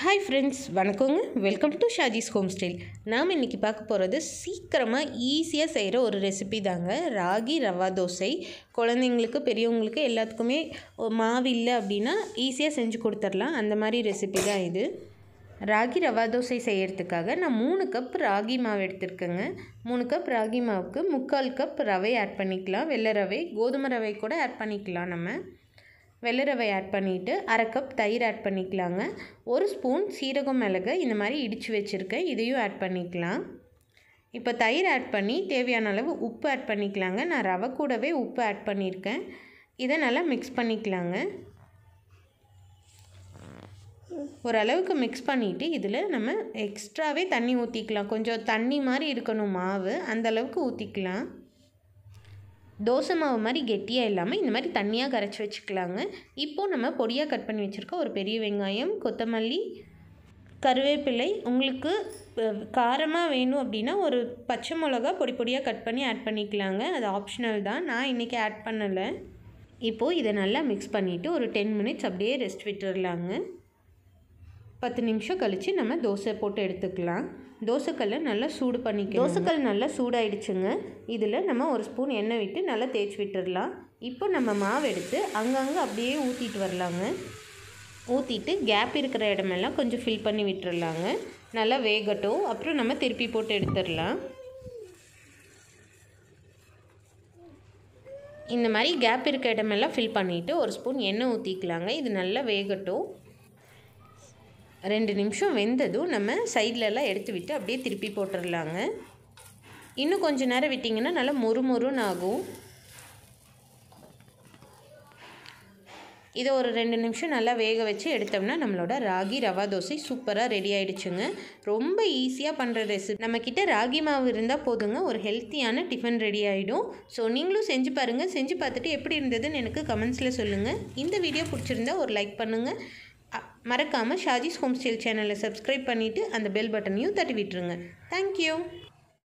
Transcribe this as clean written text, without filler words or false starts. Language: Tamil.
ஹாய் ஃப்ரெண்ட்ஸ், வணக்கங்க. Welcome to Shaji's home style. நாம் இன்றைக்கி பார்க்க போகிறது சீக்கிரமாக ஈஸியாக செய்கிற ஒரு ரெசிபி தாங்க. ராகி ரவா தோசை. குழந்தைங்களுக்கு, பெரியவங்களுக்கு எல்லாத்துக்குமே மாவு இல்லை அப்படின்னா ஈஸியாக செஞ்சு கொடுத்துடலாம். அந்த மாதிரி ரெசிபி தான் இது. ராகி ரவா தோசை செய்கிறதுக்காக நான் 3 கப் ராகி மாவு எடுத்துருக்கேங்க. 3 கப் ராகி மாவுக்கு 3/4 கப் ரவை ஆட் பண்ணிக்கலாம். வெள்ளை ரவை, கோதுமை ரவை கூட ஆட் பண்ணிக்கலாம். நம்ம வெள்ளை ரவை ஆட் பண்ணிவிட்டு 1/2 கப் தயிர் ஆட் பண்ணிக்கலாங்க. 1 ஸ்பூன் சீரகம், மிளகு இந்த மாதிரி இடித்து வச்சுருக்கேன். இதையும் ஆட் பண்ணிக்கலாம். இப்போ தயிர் ஆட் பண்ணி தேவையான அளவு உப்பு ஆட் பண்ணிக்கலாங்க. நான் ரவை கூடவே உப்பு ஆட் பண்ணியிருக்கேன். இதை நல்லா மிக்ஸ் பண்ணிக்கலாங்க. ஓரளவுக்கு மிக்ஸ் பண்ணிவிட்டு இதில் நம்ம எக்ஸ்ட்ராவே தண்ணி ஊற்றிக்கலாம். கொஞ்சம் தண்ணி மாதிரி இருக்கணும் மாவு, அந்தளவுக்கு ஊற்றிக்கலாம். தோசை மாவு மாதிரி கெட்டியாக இல்லாமல் இந்த மாதிரி தண்ணியாக கரைச்சி வச்சுக்கலாங்க. இப்போது நம்ம பொடியாக கட் பண்ணி வச்சுருக்க ஒரு பெரிய வெங்காயம், கொத்தமல்லி, கருவேப்பிலை, உங்களுக்கு காரமாக வேணும் அப்படின்னா ஒரு பச்சை மிளகா பொடி பொடியாக கட் பண்ணி ஆட் பண்ணிக்கலாங்க. அது ஆப்ஷனல் தான், நான் இன்றைக்கி ஆட் பண்ணலை. இப்போது இதை நல்லா மிக்ஸ் பண்ணிவிட்டு ஒரு 10 மினிட்ஸ் அப்படியே ரெஸ்ட் விட்டுடலாங்க. 10 நிமிஷம் கழித்து நம்ம தோசை போட்டு எடுத்துக்கலாம். தோசைக்கல்லை நல்லா சூடு பண்ணிக்கலாம். தோசைக்கல் நல்லா சூடாயிடுச்சுங்க. இதில் நம்ம 1 ஸ்பூன் எண்ணெய் விட்டு நல்லா தேய்ச்சி விட்டுடலாம். இப்போ நம்ம மாவு எடுத்து அங்கங்கே அப்படியே ஊற்றிட்டு வரலாங்க. ஊற்றிட்டு கேப் இருக்கிற இடமெல்லாம் கொஞ்சம் ஃபில் பண்ணி விட்டுடலாங்க. நல்லா வேகட்டும். அப்புறம் நம்ம திருப்பி போட்டு எடுத்துடலாம். இந்த மாதிரி கேப் இருக்க இடமெல்லாம் ஃபில் பண்ணிவிட்டு 1 ஸ்பூன் எண்ணெய் ஊற்றிக்கலாங்க. இது நல்லா வேகட்டும். 2 நிமிஷம் வெந்ததும் நம்ம சைட்லலாம் எடுத்து விட்டு அப்படியே திருப்பி போட்டுடலாங்க. இன்னும் கொஞ்சம் நேரம் விட்டிங்கன்னா நல்லா மொறுமொறுன்னு ஆகும். இதை ஒரு 2 நிமிஷம் நல்லா வேக வச்சு எடுத்தோம்னா நம்மளோட ராகி ரவா தோசை சூப்பராக ரெடி ஆகிடுச்சுங்க. ரொம்ப ஈஸியாக பண்ணுற ரெசிபி. நம்மக்கிட்ட ராகி மாவு இருந்தால் போதுங்க, ஒரு ஹெல்த்தியான டிஃபன் ரெடி ஆகிடும். ஸோ நீங்களும் செஞ்சு பாருங்கள். செஞ்சு பார்த்துட்டு எப்படி இருந்ததுன்னு எனக்கு கமெண்ட்ஸில் சொல்லுங்கள். இந்த வீடியோ பிடிச்சிருந்தா ஒரு லைக் பண்ணுங்கள். மறக்காமல் ஷாஜிஸ் ஹோம் ஸ்டைல் சேனலை சப்ஸ்கிரைப் பண்ணிவிட்டு அந்த பெல் பட்டனையும் தட்டி விட்டுருங்க. தேங்க்யூ.